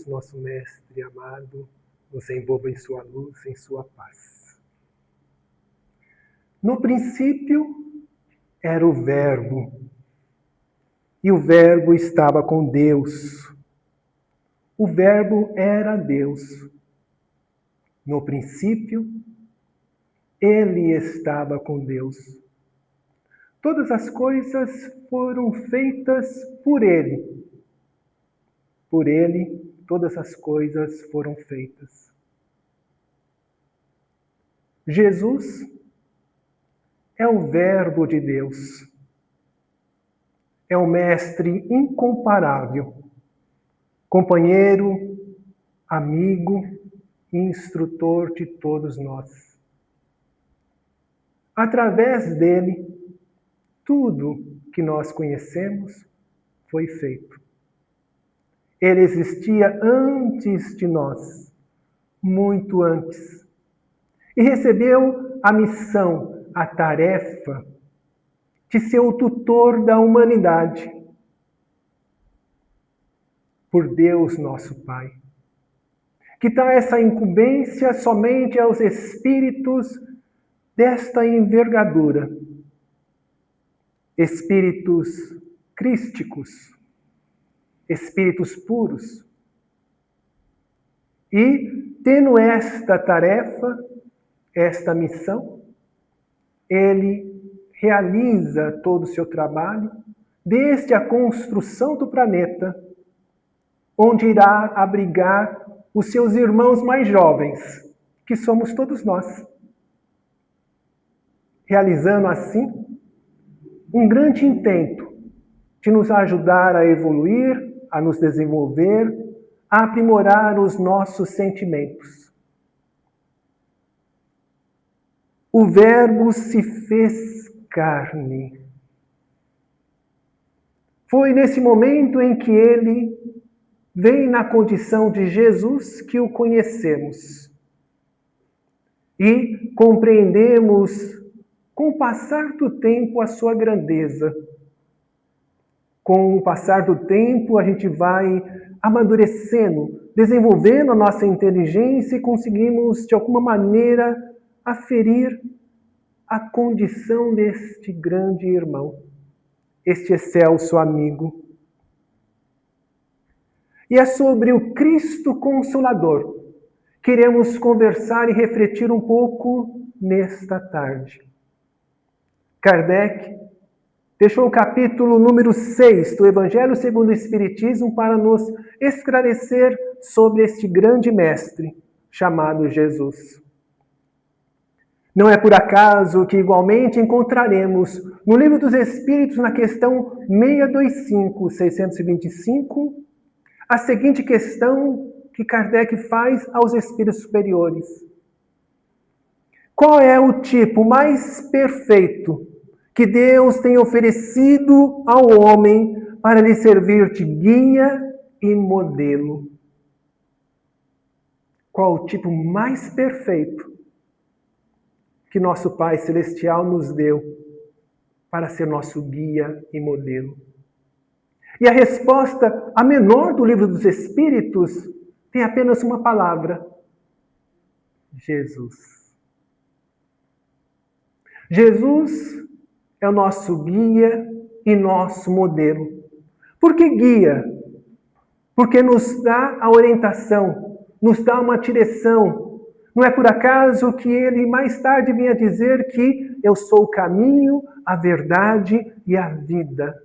nosso Mestre amado, nos envolva em sua luz, em sua paz. No princípio era o Verbo, e o Verbo estava com Deus. O Verbo era Deus. No princípio, ele estava com Deus. Todas as coisas foram feitas por ele. Por ele, todas as coisas foram feitas. Jesus é o Verbo de Deus. É o Mestre incomparável, companheiro, amigo e instrutor de todos nós. Através dele, tudo que nós conhecemos foi feito. Ele existia antes de nós, muito antes, e recebeu a missão, a tarefa de ser o tutor da humanidade, por Deus nosso Pai. Que dá essa incumbência somente aos espíritos desta envergadura, espíritos crísticos, espíritos puros. E, tendo esta tarefa, esta missão, ele realiza todo o seu trabalho, desde a construção do planeta, onde irá abrigar os seus irmãos mais jovens, que somos todos nós. Realizando assim um grande intento de nos ajudar a evoluir, a nos desenvolver, a aprimorar os nossos sentimentos. O Verbo se fez carne. Foi nesse momento em que ele vem na condição de Jesus que o conhecemos. E compreendemos, com o passar do tempo, a sua grandeza. Com o passar do tempo, a gente vai amadurecendo, desenvolvendo a nossa inteligência e conseguimos, de alguma maneira, aferir a condição deste grande irmão, este excelso amigo. E é sobre o Cristo Consolador que iremos conversar e refletir um pouco nesta tarde. Kardec deixou o capítulo número 6 do Evangelho segundo o Espiritismo para nos esclarecer sobre este grande mestre chamado Jesus. Não é por acaso que igualmente encontraremos no Livro dos Espíritos, na questão 625, 625, a seguinte questão que Kardec faz aos espíritos superiores. Qual é o tipo mais perfeito que Deus tem oferecido ao homem para lhe servir de guia e modelo? Qual o tipo mais perfeito que nosso Pai Celestial nos deu para ser nosso guia e modelo? E a resposta, a menor do Livro dos Espíritos, tem apenas uma palavra: Jesus. Jesus é o nosso guia e nosso modelo. Por que guia? Porque nos dá a orientação, nos dá uma direção. Não é por acaso que ele mais tarde vinha dizer que eu sou o caminho, a verdade e a vida.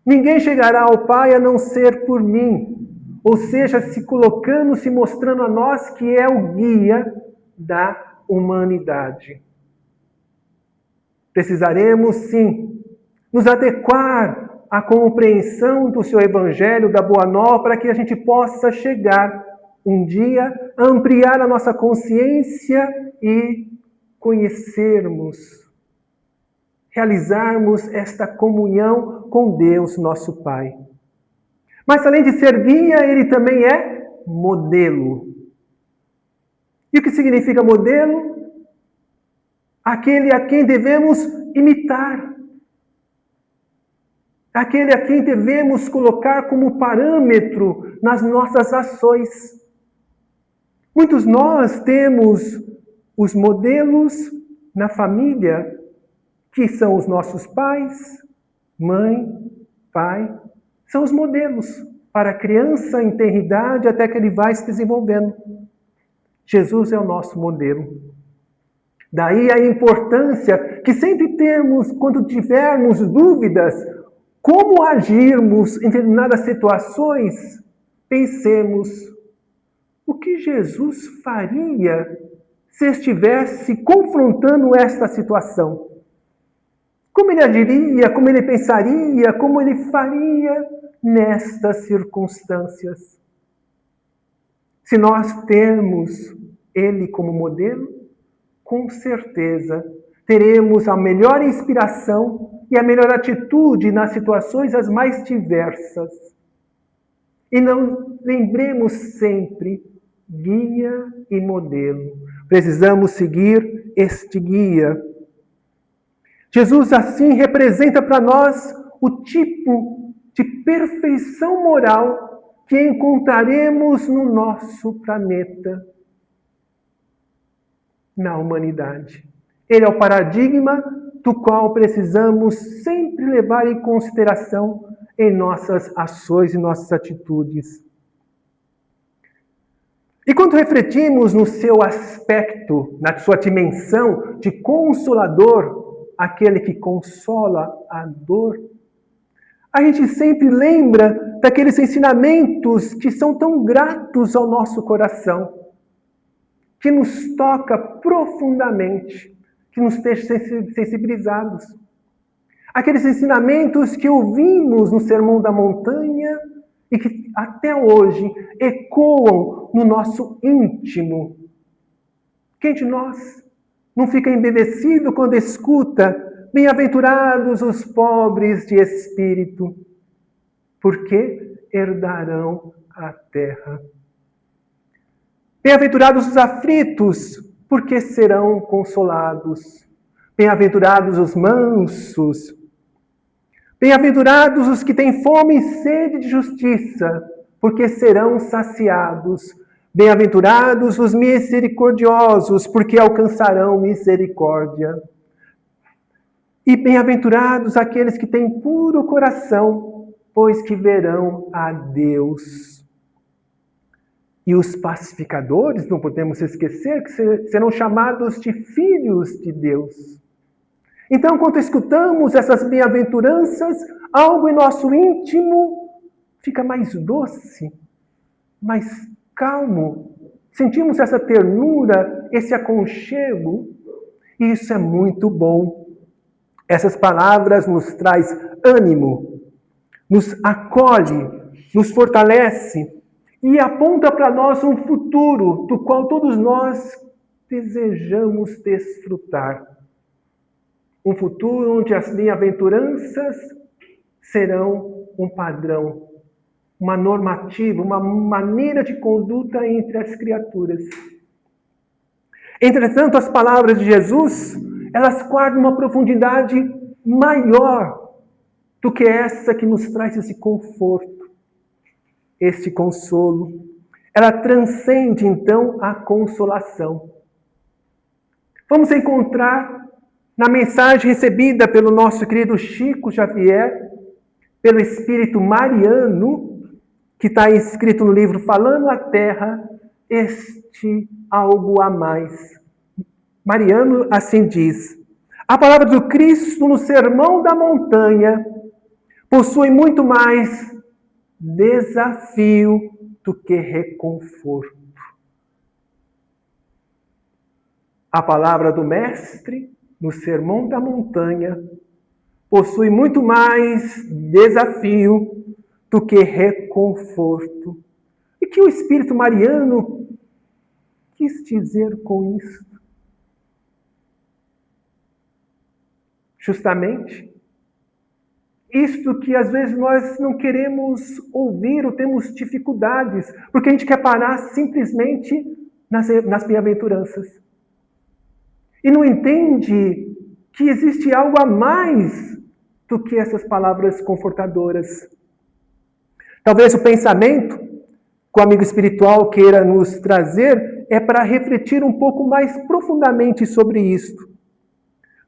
Ninguém chegará ao Pai a não ser por mim. Ou seja, se colocando, se mostrando a nós que é o guia da humanidade. Precisaremos, sim, nos adequar à compreensão do seu Evangelho, da Boa Nova, para que a gente possa chegar um dia a ampliar a nossa consciência e conhecermos, realizarmos esta comunhão com Deus, nosso Pai. Mas além de ser guia, ele também é modelo. E o que significa modelo? Aquele a quem devemos imitar. Aquele a quem devemos colocar como parâmetro nas nossas ações. Muitos nós temos os modelos na família, que são os nossos pais, mãe, pai, são os modelos para a criança em tenridade até que ele vai se desenvolvendo. Jesus é o nosso modelo. Daí a importância que sempre temos, quando tivermos dúvidas, como agirmos em determinadas situações, pensemos, o que Jesus faria se estivesse confrontando esta situação? Como ele agiria, como ele pensaria, como ele faria nestas circunstâncias? Se nós temos ele como modelo, com certeza teremos a melhor inspiração e a melhor atitude nas situações as mais diversas. E não lembremos sempre guia e modelo. Precisamos seguir este guia. Jesus, assim, representa para nós o tipo de perfeição moral que encontraremos no nosso planeta, na humanidade. Ele é o paradigma do qual precisamos sempre levar em consideração em nossas ações e nossas atitudes. E quando refletimos no seu aspecto, na sua dimensão de consolador, aquele que consola a dor, a gente sempre lembra daqueles ensinamentos que são tão gratos ao nosso coração, que nos toca profundamente, que nos deixa sensibilizados. Aqueles ensinamentos que ouvimos no Sermão da Montanha e que até hoje ecoam no nosso íntimo. Quem de nós não fica embevecido quando escuta bem-aventurados os pobres de espírito, porque herdarão a terra. Bem-aventurados os aflitos, porque serão consolados. Bem-aventurados os mansos. Bem-aventurados os que têm fome e sede de justiça, porque serão saciados. Bem-aventurados os misericordiosos, porque alcançarão misericórdia. E bem-aventurados aqueles que têm puro coração, pois que verão a Deus. E os pacificadores, não podemos esquecer, que serão chamados de filhos de Deus. Então, quando escutamos essas bem-aventuranças, algo em nosso íntimo fica mais doce, mais calmo. Sentimos essa ternura, esse aconchego, e isso é muito bom. Essas palavras nos traz ânimo, nos acolhe, nos fortalece e aponta para nós um futuro do qual todos nós desejamos desfrutar. Um futuro onde as bem-aventuranças serão um padrão, uma normativa, uma maneira de conduta entre as criaturas. Entretanto, as palavras de Jesus, elas guardam uma profundidade maior do que essa que nos traz esse conforto, este consolo. Ela transcende, então, a consolação. Vamos encontrar na mensagem recebida pelo nosso querido Chico Xavier, pelo Espírito Mariano, que está escrito no livro Falando a Terra, este algo a mais. Mariano assim diz: a palavra do Cristo no Sermão da Montanha possui muito mais desafio do que reconforto. A palavra do Mestre no Sermão da Montanha possui muito mais desafio do que reconforto. E que o Espírito Mariano quis dizer com isso? Justamente isto que às vezes nós não queremos ouvir ou temos dificuldades, porque a gente quer parar simplesmente nas bem-aventuranças. E não entende que existe algo a mais do que essas palavras confortadoras. Talvez o pensamento que o amigo espiritual queira nos trazer é para refletir um pouco mais profundamente sobre isto.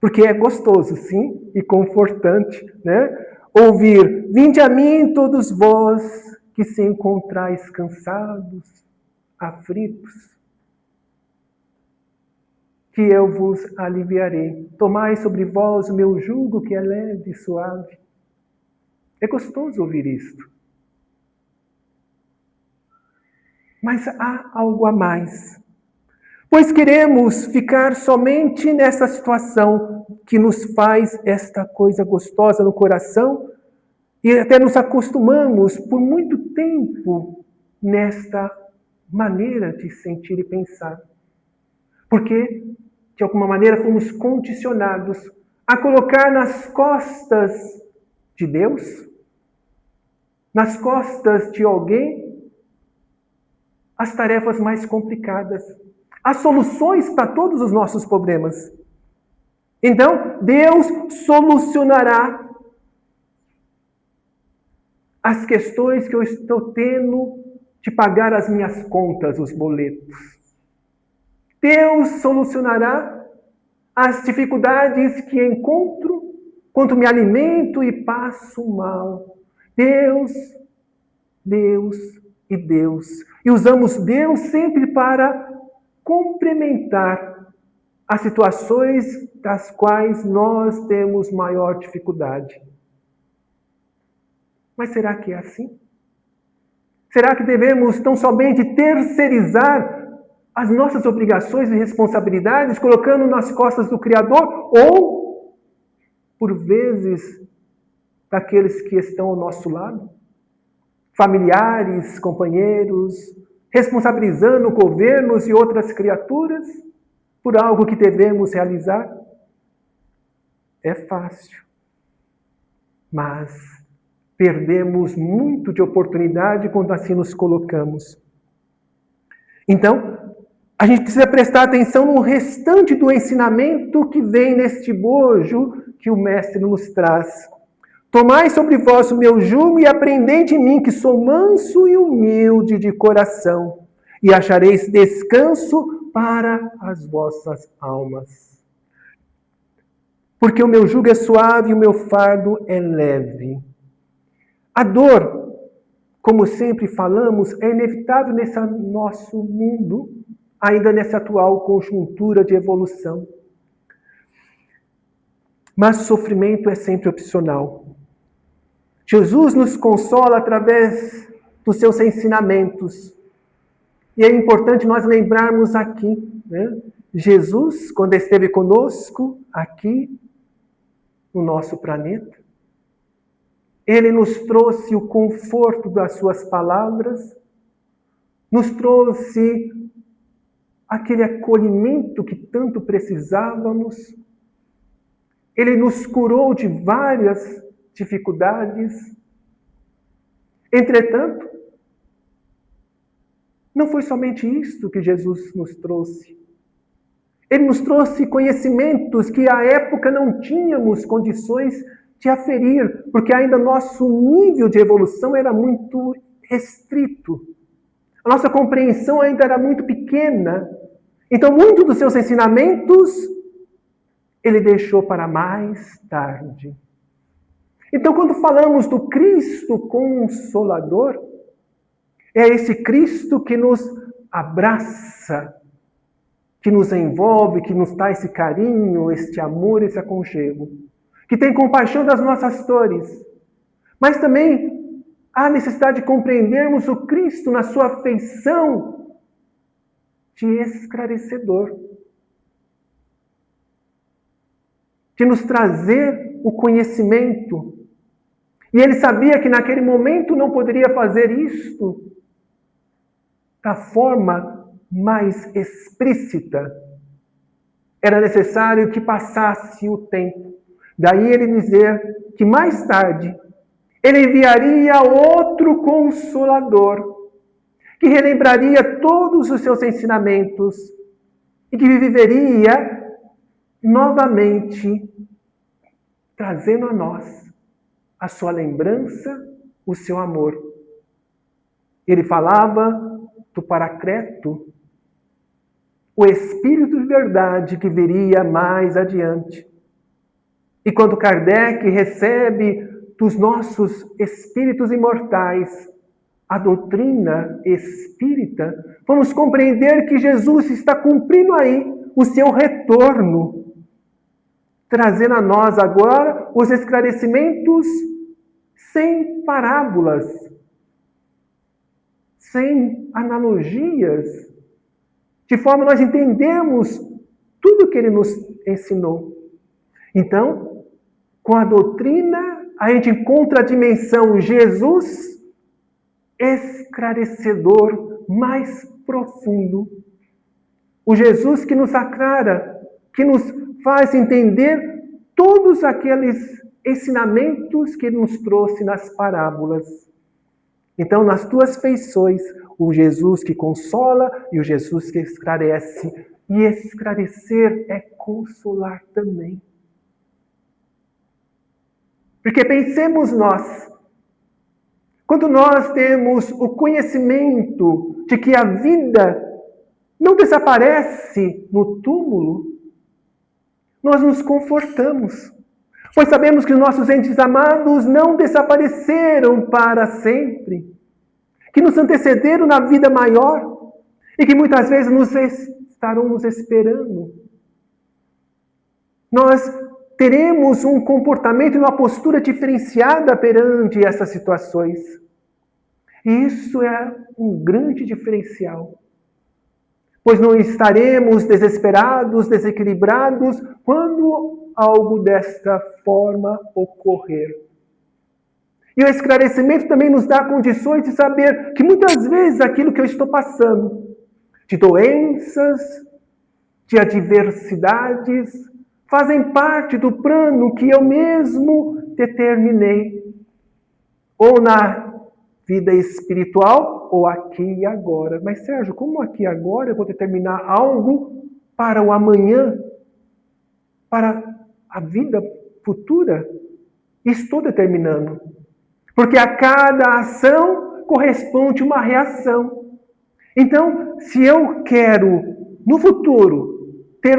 Porque é gostoso, sim, e confortante, né? Ouvir: vinde a mim todos vós que se encontrais cansados, aflitos, que eu vos aliviarei. Tomai sobre vós o meu jugo, que é leve e suave. É gostoso ouvir isto. Mas há algo a mais. Pois queremos ficar somente nessa situação que nos faz esta coisa gostosa no coração e até nos acostumamos por muito tempo nesta maneira de sentir e pensar. Porque, de alguma maneira, fomos condicionados a colocar nas costas de Deus, nas costas de alguém, as tarefas mais complicadas, as soluções para todos os nossos problemas. Então, Deus solucionará as questões que eu estou tendo de pagar as minhas contas, os boletos. Deus solucionará as dificuldades que encontro quando me alimento e passo mal. Deus, Deus e Deus. E usamos Deus sempre para complementar as situações das quais nós temos maior dificuldade. Mas será que é assim? Será que devemos tão somente terceirizar as nossas obrigações e responsabilidades, colocando nas costas do Criador? Ou, por vezes, daqueles que estão ao nosso lado? Familiares, companheiros, responsabilizando governos e outras criaturas por algo que devemos realizar? É fácil, mas perdemos muito de oportunidade quando assim nos colocamos. Então, a gente precisa prestar atenção no restante do ensinamento que vem neste bojo que o Mestre nos traz. Tomai sobre vós o meu jugo e aprendei de mim, que sou manso e humilde de coração, e achareis descanso para as vossas almas. Porque o meu jugo é suave e o meu fardo é leve. A dor, como sempre falamos, é inevitável nesse nosso mundo, ainda nessa atual conjuntura de evolução. Mas o sofrimento é sempre opcional. Jesus nos consola através dos seus ensinamentos. E é importante nós lembrarmos aqui, né? Jesus, quando esteve conosco aqui no nosso planeta, Ele nos trouxe o conforto das suas palavras, nos trouxe aquele acolhimento que tanto precisávamos. Ele nos curou de várias dificuldades. Entretanto, não foi somente isto que Jesus nos trouxe. Ele nos trouxe conhecimentos que à época não tínhamos condições de aferir, porque ainda nosso nível de evolução era muito restrito. A nossa compreensão ainda era muito pequena. Então, muitos dos seus ensinamentos, ele deixou para mais tarde. Então, quando falamos do Cristo Consolador, é esse Cristo que nos abraça, que nos envolve, que nos dá esse carinho, este amor, esse aconchego, que tem compaixão das nossas dores, mas também há necessidade de compreendermos o Cristo na sua feição de esclarecedor, de nos trazer o conhecimento. E ele sabia que naquele momento não poderia fazer isto da forma mais explícita. Era necessário que passasse o tempo. Daí ele dizer que mais tarde ele enviaria outro Consolador, que relembraria todos os seus ensinamentos e que viveria novamente trazendo a nós a sua lembrança, o seu amor. Ele falava do Paracleto, o Espírito de verdade que viria mais adiante. E quando Kardec recebe dos nossos espíritos imortais a doutrina espírita, vamos compreender que Jesus está cumprindo aí o seu retorno, trazendo a nós agora os esclarecimentos sem parábolas, sem analogias, de forma a nós entendermos tudo que ele nos ensinou. Então, com a doutrina, a gente encontra a dimensão Jesus esclarecedor mais profundo. O Jesus que nos aclara, que nos faz entender todos aqueles ensinamentos que ele nos trouxe nas parábolas. Então, nas tuas feições, o Jesus que consola e o Jesus que esclarece. E esclarecer é consolar também. Porque pensemos nós, quando nós temos o conhecimento de que a vida não desaparece no túmulo, nós nos confortamos, pois sabemos que os nossos entes amados não desapareceram para sempre, que nos antecederam na vida maior e que muitas vezes estarão nos esperando. Nós teremos um comportamento e uma postura diferenciada perante essas situações. E isso é um grande diferencial. Pois não estaremos desesperados, desequilibrados, quando algo desta forma ocorrer. E o esclarecimento também nos dá condições de saber que muitas vezes aquilo que eu estou passando, de doenças, de adversidades, fazem parte do plano que eu mesmo determinei. Ou na vida espiritual, ou aqui e agora. Mas, Sérgio, como aqui e agora eu vou determinar algo para o amanhã? Para a vida futura? Estou determinando. Porque a cada ação corresponde uma reação. Então, se eu quero, no futuro, ter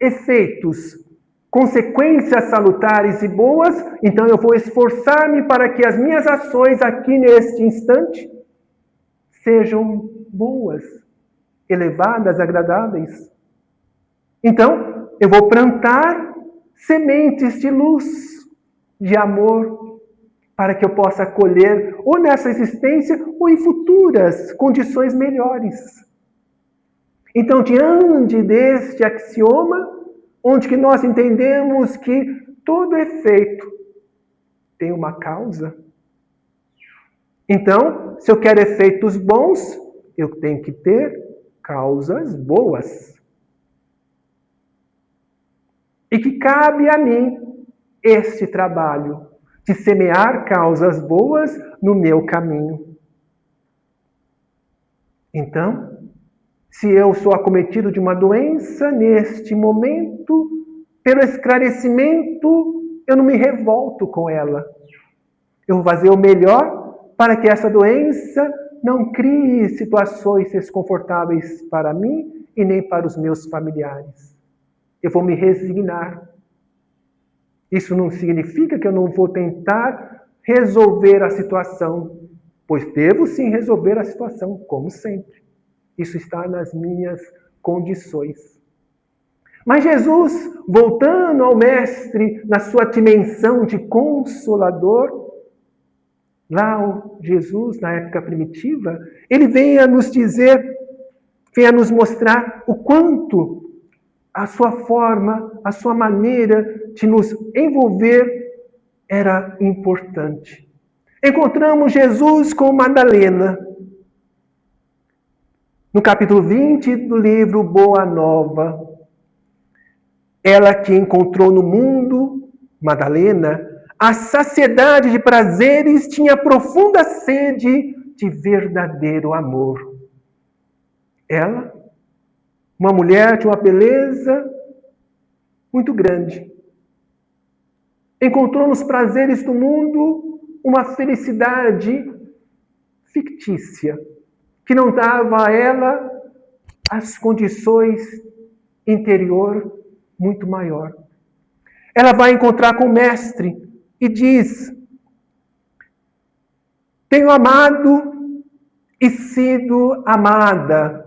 efeitos, consequências salutares e boas, então eu vou esforçar-me para que as minhas ações aqui neste instante sejam boas, elevadas, agradáveis. Então, eu vou plantar sementes de luz, de amor, para que eu possa colher ou nessa existência ou em futuras condições melhores. Então, diante deste axioma, onde que nós entendemos que todo efeito tem uma causa. Então, se eu quero efeitos bons, eu tenho que ter causas boas. E que cabe a mim este trabalho de semear causas boas no meu caminho. Então, se eu sou acometido de uma doença, neste momento, pelo esclarecimento, eu não me revolto com ela. Eu vou fazer o melhor para que essa doença não crie situações desconfortáveis para mim e nem para os meus familiares. Eu vou me resignar. Isso não significa que eu não vou tentar resolver a situação, pois devo sim resolver a situação, como sempre. Isso está nas minhas condições. Mas Jesus, voltando ao Mestre na sua dimensão de consolador, lá o Jesus, na época primitiva, ele vem a nos dizer, vem a nos mostrar o quanto a sua forma, a sua maneira de nos envolver era importante. Encontramos Jesus com Madalena, no capítulo 20 do livro Boa Nova. Ela que encontrou no mundo, Madalena, a saciedade de prazeres, tinha profunda sede de verdadeiro amor. Ela, uma mulher de uma beleza muito grande, encontrou nos prazeres do mundo uma felicidade fictícia, que não dava a ela as condições interior muito maior. Ela vai encontrar com o mestre e diz: tenho amado e sido amada,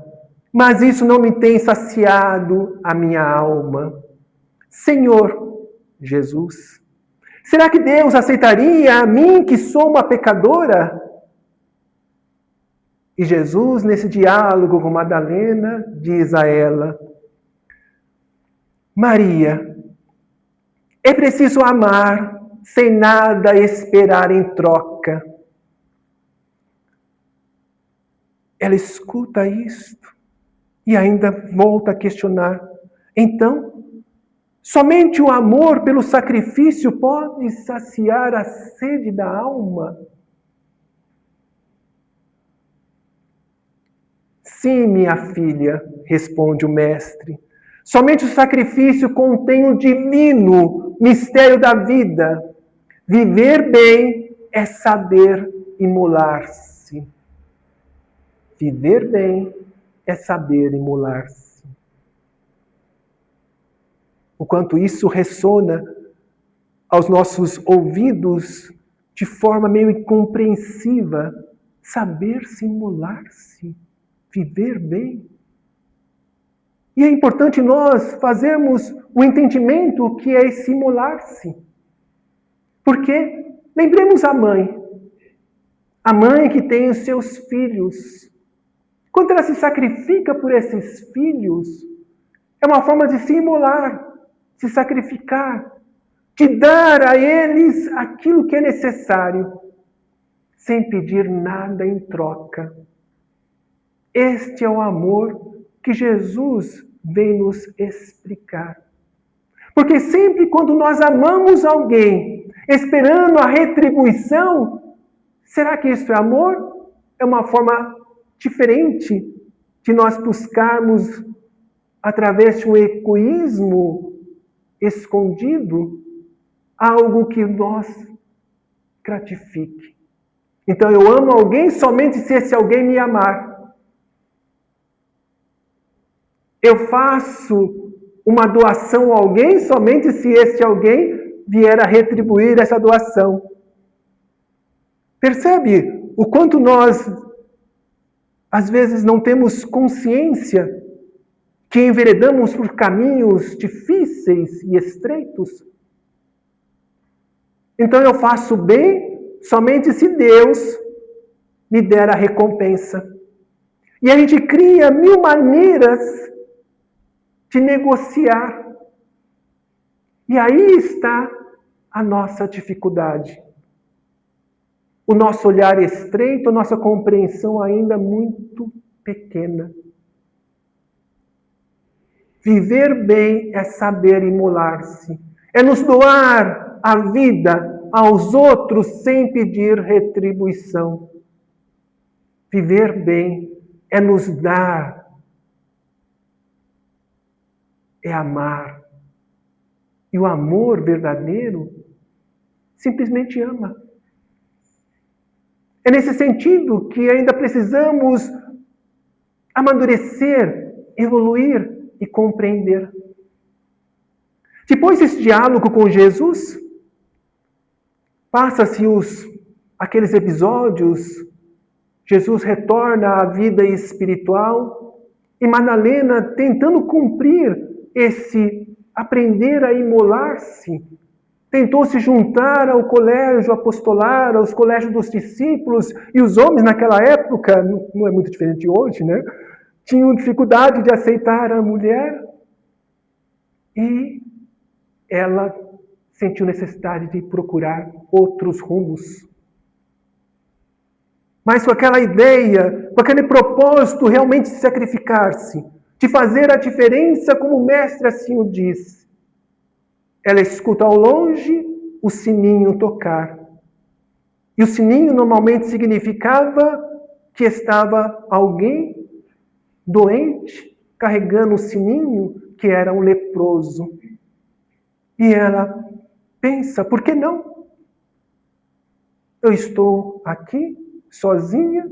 mas isso não me tem saciado a minha alma. Senhor Jesus, será que Deus aceitaria a mim, que sou uma pecadora? E Jesus, nesse diálogo com Madalena, diz a ela: Maria, é preciso amar sem nada esperar em troca. Ela escuta isto e ainda volta a questionar. Então, somente o amor pelo sacrifício pode saciar a sede da alma? Sim, minha filha, responde o mestre. Somente o sacrifício contém o divino mistério da vida. Viver bem é saber imolar-se. Viver bem é saber imolar-se. O quanto isso ressona aos nossos ouvidos de forma meio incompreensiva. Saber se imolar-se. Viver bem. E é importante nós fazermos o entendimento que é esse imolar-se. Porque lembremos a mãe que tem os seus filhos. Quando ela se sacrifica por esses filhos, é uma forma de se imolar, se sacrificar, de dar a eles aquilo que é necessário, sem pedir nada em troca. Este é o amor que Jesus vem nos explicar. Porque sempre quando nós amamos alguém, esperando a retribuição, será que isso é amor? É uma forma diferente de nós buscarmos, através de um egoísmo escondido, algo que nos gratifique. Então eu amo alguém somente se esse alguém me amar. Eu faço uma doação a alguém somente se este alguém vier a retribuir essa doação. Percebe o quanto nós, às vezes, não temos consciência que enveredamos por caminhos difíceis e estreitos? Então eu faço bem somente se Deus me der a recompensa. E a gente cria 1000 maneiras de negociar. E aí está a nossa dificuldade. O nosso olhar estreito, a nossa compreensão ainda muito pequena. Viver bem é saber imolar-se. É nos doar a vida aos outros sem pedir retribuição. Viver bem é nos dar, é amar. E o amor verdadeiro simplesmente ama. É nesse sentido que ainda precisamos amadurecer, evoluir e compreender. Depois desse diálogo com Jesus, passa-se aqueles episódios, Jesus retorna à vida espiritual e Madalena, tentando cumprir aprender a imolar-se, tentou se juntar ao colégio apostolar, aos colégios dos discípulos, e os homens naquela época, não é muito diferente de hoje, né? Tinham dificuldade de aceitar a mulher, e ela sentiu necessidade de procurar outros rumos. Mas com aquela ideia, com aquele propósito realmente de sacrificar-se, de fazer a diferença como o mestre assim o diz. Ela escuta ao longe o sininho tocar. E o sininho normalmente significava que estava alguém doente, carregando o sininho, que era um leproso. E ela pensa, por que não? Eu estou aqui, sozinha,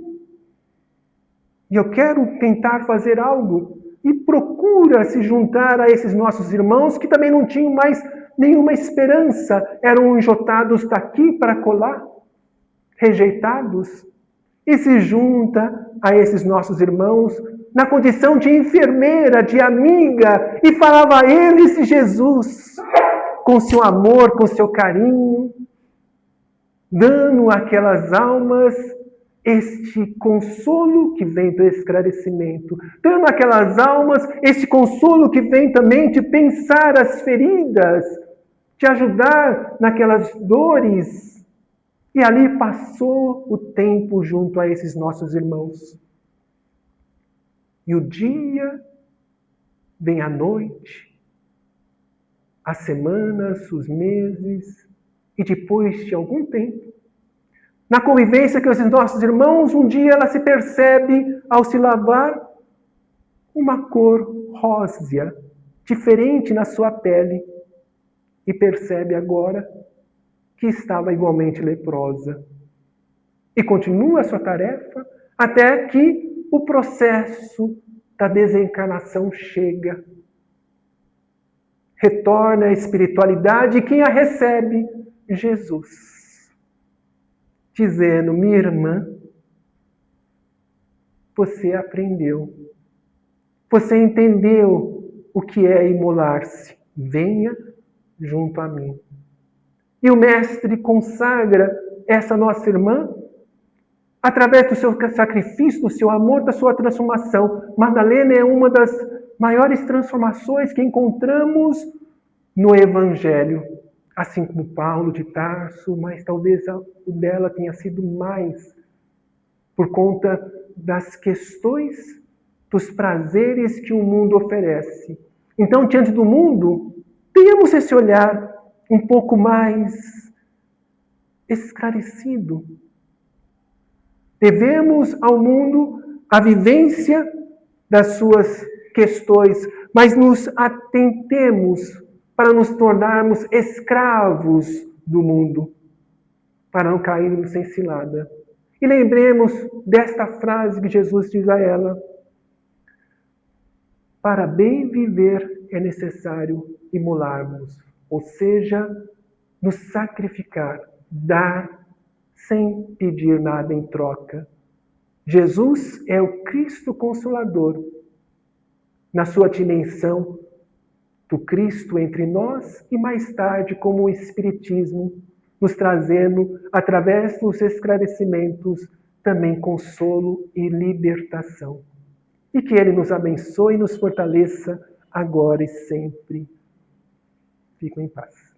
e eu quero tentar fazer algo, e procura se juntar a esses nossos irmãos que também não tinham mais nenhuma esperança, eram enjotados daqui para colar, rejeitados, e se junta a esses nossos irmãos na condição de enfermeira, de amiga, e falava a eles de Jesus, com seu amor, com seu carinho, dando àquelas almas este consolo que vem do esclarecimento, dando àquelas almas este consolo que vem também de pensar as feridas, de ajudar naquelas dores. E ali passou o tempo junto a esses nossos irmãos. E o dia vem a noite, as semanas, os meses, e depois de algum tempo, na convivência com esses nossos irmãos, um dia ela se percebe, ao se lavar, uma cor rósea, diferente na sua pele, e percebe agora que estava igualmente leprosa. E continua a sua tarefa até que o processo da desencarnação chega. Retorna à espiritualidade e quem a recebe? Jesus. Dizendo, minha irmã, você aprendeu. Você entendeu o que é imolar-se. Venha junto a mim. E o Mestre consagra essa nossa irmã através do seu sacrifício, do seu amor, da sua transformação. Madalena é uma das maiores transformações que encontramos no Evangelho. Assim como Paulo de Tarso, mas talvez o dela tenha sido mais por conta das questões, dos prazeres que o mundo oferece. Então, diante do mundo, tenhamos esse olhar um pouco mais esclarecido. Devemos ao mundo a vivência das suas questões, mas nos atentemos para nos tornarmos escravos do mundo, para não cairmos em cilada. E lembremos desta frase que Jesus diz a ela: para bem viver é necessário imolarmos, ou seja, nos sacrificar, dar sem pedir nada em troca. Jesus é o Cristo Consolador, na sua dimensão do Cristo entre nós e mais tarde como o Espiritismo, nos trazendo, através dos esclarecimentos, também consolo e libertação. E que Ele nos abençoe e nos fortaleça agora e sempre. Fiquem em paz.